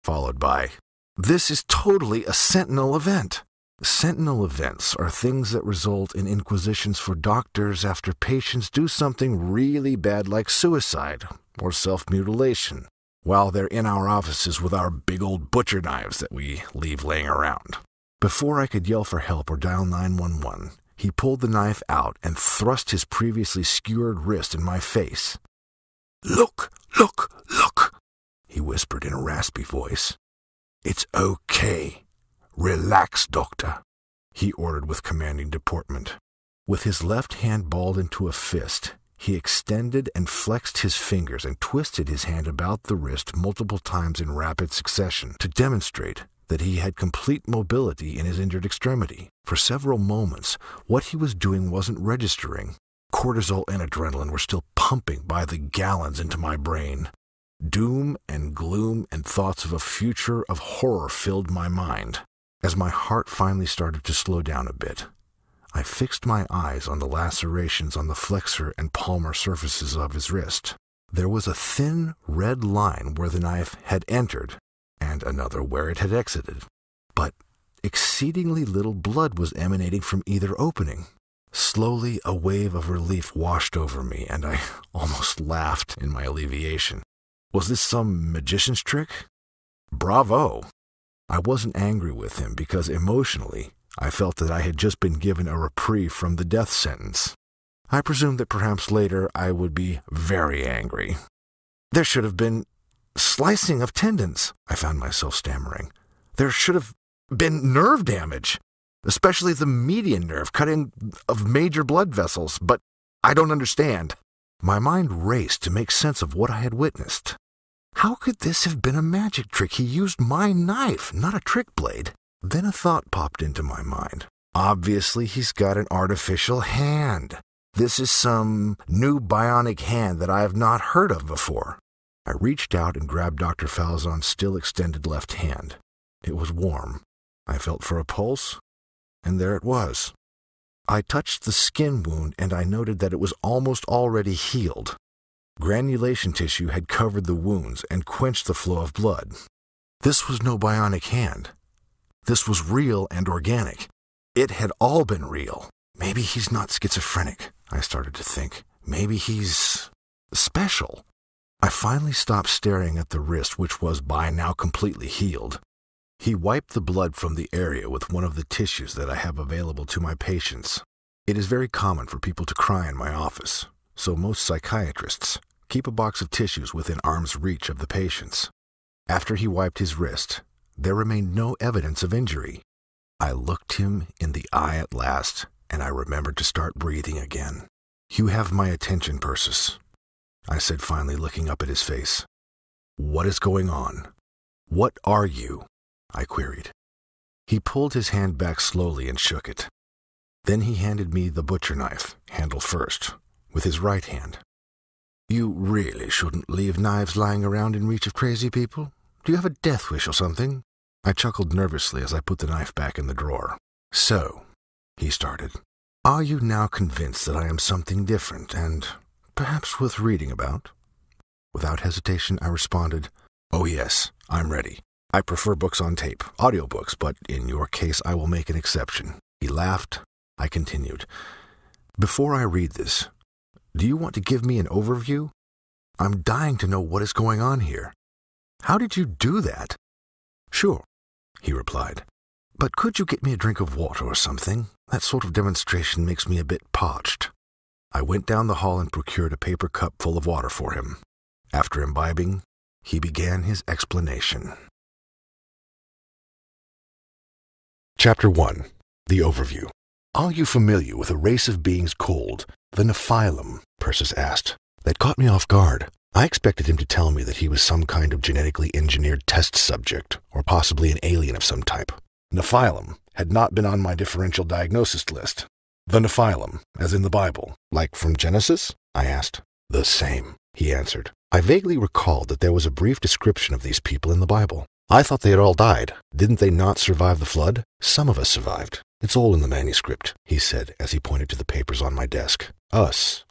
followed by, "This is totally a sentinel event." Sentinel events are things that result in inquisitions for doctors after patients do something really bad like suicide or self-mutilation, while they're in our offices with our big old butcher knives that we leave laying around. Before I could yell for help or dial 911, he pulled the knife out and thrust his previously skewered wrist in my face. "Look, look, look," he whispered in a raspy voice. "It's okay. Relax, doctor," he ordered with commanding deportment. With his left hand balled into a fist, he extended and flexed his fingers and twisted his hand about the wrist multiple times in rapid succession to demonstrate that he had complete mobility in his injured extremity. For several moments, what he was doing wasn't registering. Cortisol and adrenaline were still pumping by the gallons into my brain. Doom and gloom and thoughts of a future of horror filled my mind. As my heart finally started to slow down a bit, I fixed my eyes on the lacerations on the flexor and palmar surfaces of his wrist. There was a thin red line where the knife had entered, and another where it had exited. But exceedingly little blood was emanating from either opening. Slowly, a wave of relief washed over me, and I almost laughed in my alleviation. Was this some magician's trick? Bravo! I wasn't angry with him because emotionally, I felt that I had just been given a reprieve from the death sentence. I presumed that perhaps later I would be very angry. "There should have been slicing of tendons," I found myself stammering. "There should have been nerve damage, especially the median nerve cutting of major blood vessels, but I don't understand." My mind raced to make sense of what I had witnessed. How could this have been a magic trick? He used my knife, not a trick blade. Then a thought popped into my mind. Obviously, he's got an artificial hand. This is some new bionic hand that I have not heard of before. I reached out and grabbed Dr. Falzon's still extended left hand. It was warm. I felt for a pulse, and there it was. I touched the skin wound, and I noted that it was almost already healed. Granulation tissue had covered the wounds and quenched the flow of blood. This was no bionic hand. This was real and organic. It had all been real. Maybe he's not schizophrenic, I started to think. Maybe he's special. I finally stopped staring at the wrist, which was by now completely healed. He wiped the blood from the area with one of the tissues that I have available to my patients. It is very common for people to cry in my office, so most psychiatrists keep a box of tissues within arm's reach of the patients. After he wiped his wrist, there remained no evidence of injury. I looked him in the eye at last, and I remembered to start breathing again. "You have my attention, Persis," I said, finally looking up at his face. "What is going on? What are you?" I queried. He pulled his hand back slowly and shook it. Then he handed me the butcher knife, handle first, with his right hand. "You really shouldn't leave knives lying around in reach of crazy people. Do you have a death wish or something?" I chuckled nervously as I put the knife back in the drawer. "So," he started, "are you now convinced that I am something different and perhaps worth reading about?" Without hesitation, I responded, "Oh yes, I'm ready. I prefer books on tape, audiobooks, but in your case I will make an exception." He laughed. I continued, "Before I read this, do you want to give me an overview? I'm dying to know what is going on here. How did you do that?" "Sure," he replied. "But could you get me a drink of water or something? That sort of demonstration makes me a bit parched." I went down the hall and procured a paper cup full of water for him. After imbibing, he began his explanation. Chapter 1. The Overview. "Are you familiar with a race of beings called the Nephilim?" Persis asked. That caught me off guard. I expected him to tell me that he was some kind of genetically engineered test subject, or possibly an alien of some type. Nephilim had not been on my differential diagnosis list. "The Nephilim, as in the Bible, like from Genesis?" I asked. "The same," he answered. I vaguely recalled that there was a brief description of these people in the Bible. I thought they had all died. Didn't they not survive the flood? Some of us survived. "It's all in the manuscript," he said as he pointed to the papers on my desk. "Us.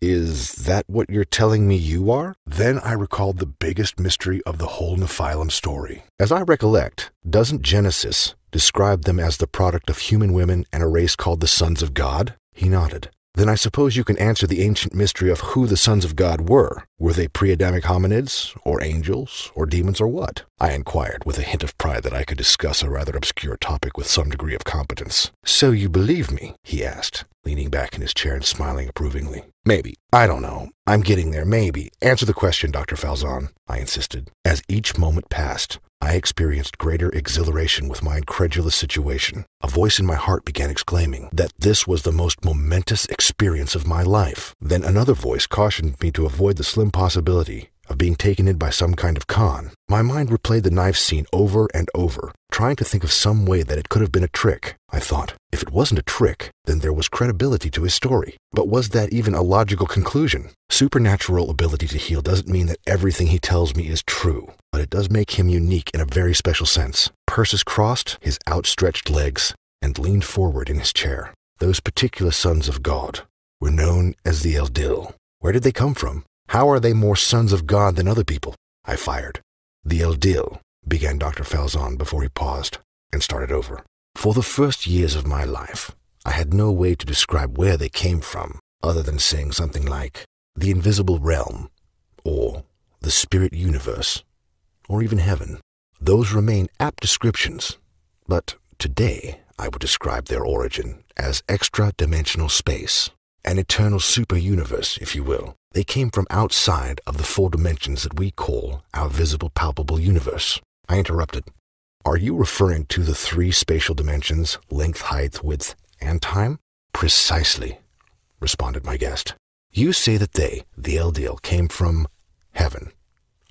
Is that what you're telling me you are? Then I recalled the biggest mystery of the whole Nephilim story. As I recollect, doesn't Genesis describe them as the product of human women and a race called the sons of God? He nodded. Then I suppose you can answer the ancient mystery of who the sons of God were. Were they pre-Adamic hominids, or angels, or demons, or what? I inquired, with a hint of pride that I could discuss a rather obscure topic with some degree of competence. So you believe me? He asked, leaning back in his chair and smiling approvingly. Maybe. I don't know. I'm getting there, maybe. Answer the question, Dr. Falzon, I insisted. As each moment passed, I experienced greater exhilaration with my incredulous situation. A voice in my heart began exclaiming that this was the most momentous experience of my life. Then another voice cautioned me to avoid the slim possibility of being taken in by some kind of con. My mind replayed the knife scene over and over, trying to think of some way that it could have been a trick. I thought, if it wasn't a trick, then there was credibility to his story. But was that even a logical conclusion? Supernatural ability to heal doesn't mean that everything he tells me is true, but it does make him unique in a very special sense. Persis crossed his outstretched legs and leaned forward in his chair. Those particular sons of God were known as the Eldil. Where did they come from? How are they more sons of God than other people? I fired. The Eldil, began Dr. Falzon before he paused and started over. For the first years of my life, I had no way to describe where they came from, other than saying something like the invisible realm, or the spirit universe, or even heaven. Those remain apt descriptions, but today I would describe their origin as extra-dimensional space, an eternal super-universe, if you will. They came from outside of the 4 dimensions that we call our visible, palpable universe. I interrupted. Are you referring to the 3 spatial dimensions, length, height, width, and time? Precisely, responded my guest. You say that they, the Eldil, came from heaven.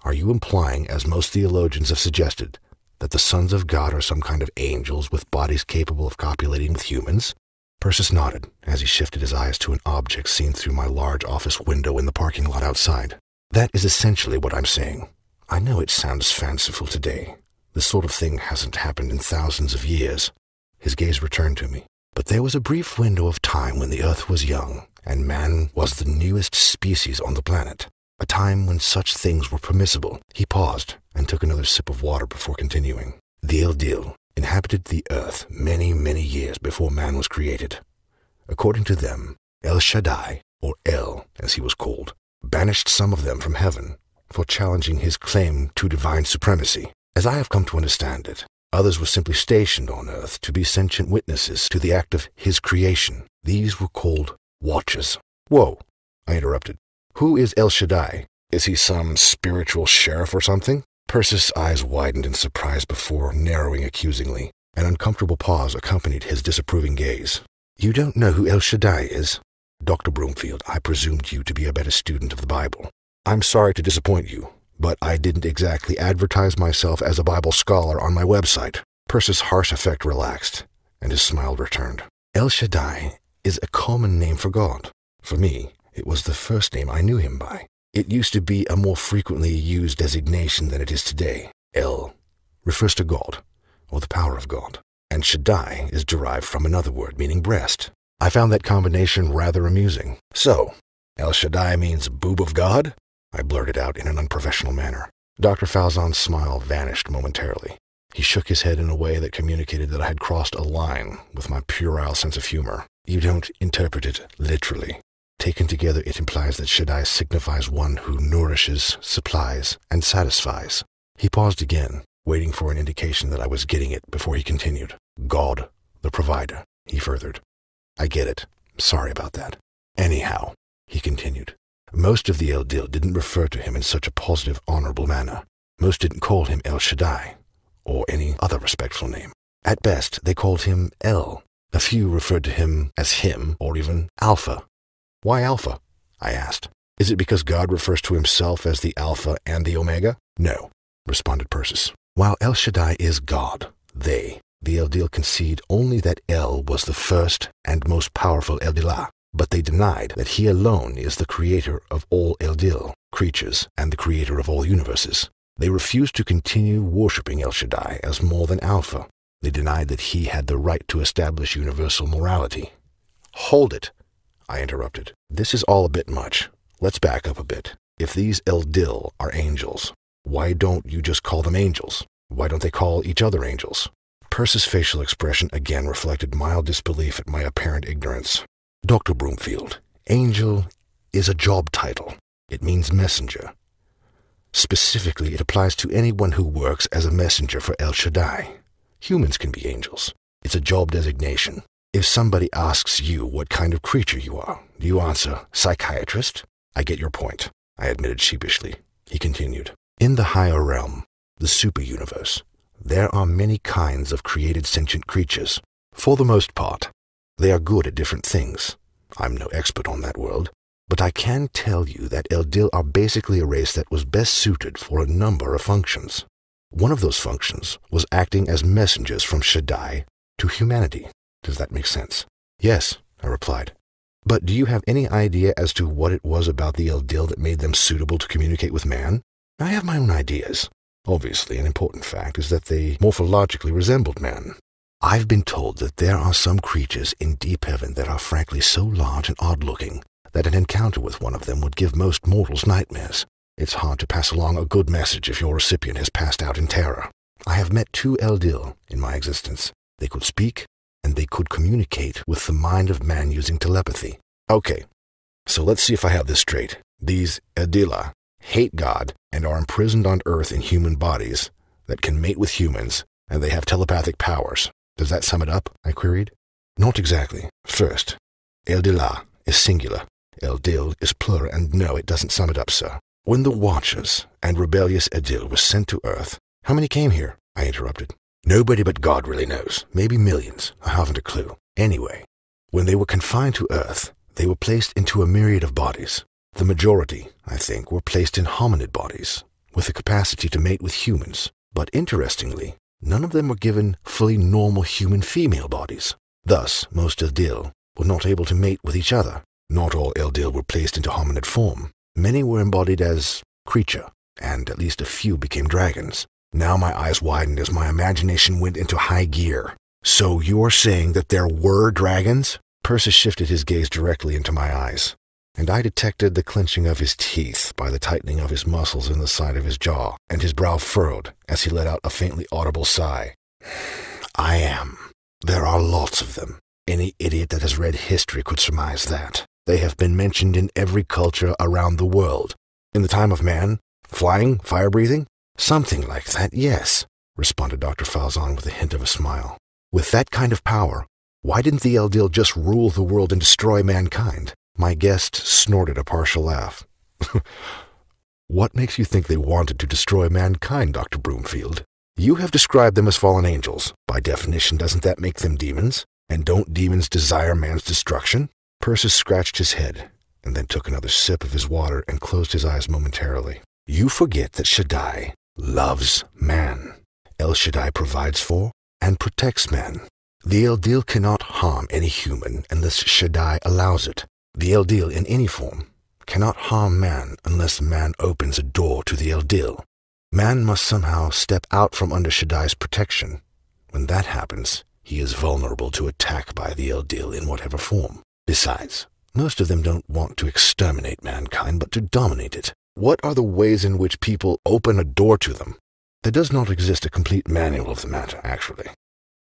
Are you implying, as most theologians have suggested, that the sons of God are some kind of angels with bodies capable of copulating with humans? Persis nodded as he shifted his eyes to an object seen through my large office window in the parking lot outside. That is essentially what I'm saying. I know it sounds fanciful today. This sort of thing hasn't happened in thousands of years. His gaze returned to me. But there was a brief window of time when the earth was young, and man was the newest species on the planet. A time when such things were permissible. He paused and took another sip of water before continuing. The Eldil inhabited the earth many, many years before man was created. According to them, El Shaddai, or El as he was called, banished some of them from heaven for challenging his claim to divine supremacy. As I have come to understand it, others were simply stationed on earth to be sentient witnesses to the act of his creation. These were called watchers. Whoa, I interrupted. Who is El Shaddai? Is he some spiritual sheriff or something? Persis' eyes widened in surprise before narrowing accusingly. An uncomfortable pause accompanied his disapproving gaze. You don't know who El Shaddai is? Dr. Broomfield, I presumed you to be a better student of the Bible. I'm sorry to disappoint you, but I didn't exactly advertise myself as a Bible scholar on my website. Persis' harsh effect relaxed, and his smile returned. El Shaddai is a common name for God. For me, it was the first name I knew him by. It used to be a more frequently used designation than it is today. El refers to God, or the power of God, and Shaddai is derived from another word meaning breast. I found that combination rather amusing. So, El Shaddai means boob of God? I blurted out in an unprofessional manner. Dr. Falzon's smile vanished momentarily. He shook his head in a way that communicated that I had crossed a line with my puerile sense of humor. You don't interpret it literally. Taken together, it implies that Shaddai signifies one who nourishes, supplies, and satisfies. He paused again, waiting for an indication that I was getting it before he continued. God, the provider, he furthered. I get it. Sorry about that. Anyhow, he continued, most of the Eldil didn't refer to him in such a positive, honorable manner. Most didn't call him El Shaddai, or any other respectful name. At best, they called him El. A few referred to him as him, or even Alpha. Why Alpha? I asked. Is it because God refers to himself as the Alpha and the Omega? No, responded Persis. While El Shaddai is God, they, the Eldil, concede only that El was the first and most powerful Eldilah, but they denied that he alone is the creator of all Eldil, creatures, and the creator of all universes. They refused to continue worshipping El Shaddai as more than Alpha. They denied that he had the right to establish universal morality. Hold it, I interrupted. This is all a bit much. Let's back up a bit. If these Eldil are angels, why don't you just call them angels? Why don't they call each other angels? Percy's facial expression again reflected mild disbelief at my apparent ignorance. Dr. Broomfield, angel is a job title. It means messenger. Specifically, it applies to anyone who works as a messenger for El Shaddai. Humans can be angels. It's a job designation. If somebody asks you what kind of creature you are, do you answer, psychiatrist? I get your point, I admitted sheepishly. He continued, in the higher realm, the super-universe, there are many kinds of created sentient creatures. For the most part, they are good at different things. I'm no expert on that world, but I can tell you that Eldil are basically a race that was best suited for a number of functions. One of those functions was acting as messengers from Shaddai to humanity. Does that make sense? Yes, I replied. But do you have any idea as to what it was about the Eldil that made them suitable to communicate with man? I have my own ideas. Obviously, an important fact is that they morphologically resembled man. I've been told that there are some creatures in deep heaven that are frankly so large and odd-looking that an encounter with one of them would give most mortals nightmares. It's hard to pass along a good message if your recipient has passed out in terror. I have met 2 Eldil in my existence. They could speak, and they could communicate with the mind of man using telepathy. Okay, so let's see if I have this straight. These Eldila hate God and are imprisoned on Earth in human bodies that can mate with humans, and they have telepathic powers. Does that sum it up? I queried. Not exactly. First, Eldila is singular. Eldil is plural, and no, it doesn't sum it up, sir. When the Watchers and rebellious Eldil were sent to Earth, how many came here? I interrupted. Nobody but God really knows. Maybe millions. I haven't a clue. Anyway, when they were confined to Earth, they were placed into a myriad of bodies. The majority, I think, were placed in hominid bodies, with the capacity to mate with humans. But interestingly, none of them were given fully normal human female bodies. Thus, most Eldil were not able to mate with each other. Not all Eldil were placed into hominid form. Many were embodied as creature, and at least a few became dragons. Now my eyes widened as my imagination went into high gear. So you're saying that there were dragons? Percy shifted his gaze directly into my eyes, and I detected the clenching of his teeth by the tightening of his muscles in the side of his jaw, and his brow furrowed as he let out a faintly audible sigh. I am. There are lots of them. Any idiot that has read history could surmise that. They have been mentioned in every culture around the world. In the time of man? Flying? Fire-breathing? Something like that, yes, responded Dr. Falzon with a hint of a smile. With that kind of power, why didn't the Eldil just rule the world and destroy mankind? My guest snorted a partial laugh. What makes you think they wanted to destroy mankind, Dr. Broomfield? You have described them as fallen angels. By definition, doesn't that make them demons? And don't demons desire man's destruction? Percy scratched his head, and then took another sip of his water and closed his eyes momentarily. You forget that Shaddai loves man. El Shaddai provides for and protects man. The Eldil cannot harm any human unless Shaddai allows it. The Eldil in any form cannot harm man unless man opens a door to the Eldil. Man must somehow step out from under Shaddai's protection. When that happens, he is vulnerable to attack by the Eldil in whatever form. Besides, most of them don't want to exterminate mankind, but to dominate it. What are the ways in which people open a door to them? There does not exist a complete manual of the matter, actually.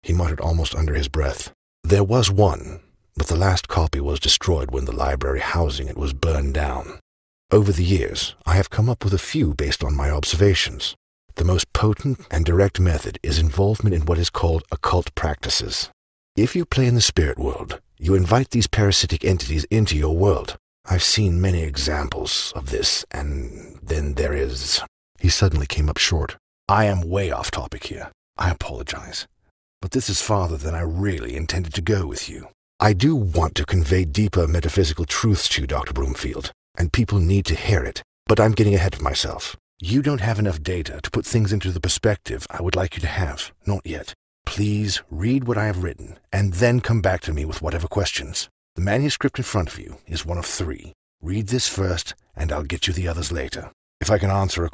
He muttered almost under his breath. There was one, but the last copy was destroyed when the library housing it was burned down. Over the years, I have come up with a few based on my observations. The most potent and direct method is involvement in what is called occult practices. If you play in the spirit world, you invite these parasitic entities into your world. I've seen many examples of this, and then there is... He suddenly came up short. I am way off topic here. I apologize. But this is farther than I really intended to go with you. I do want to convey deeper metaphysical truths to you, Dr. Broomfield, and people need to hear it, but I'm getting ahead of myself. You don't have enough data to put things into the perspective I would like you to have. Not yet. Please read what I have written, and then come back to me with whatever questions. The manuscript in front of you is one of 3. Read this first, and I'll get you the others later. If I can answer a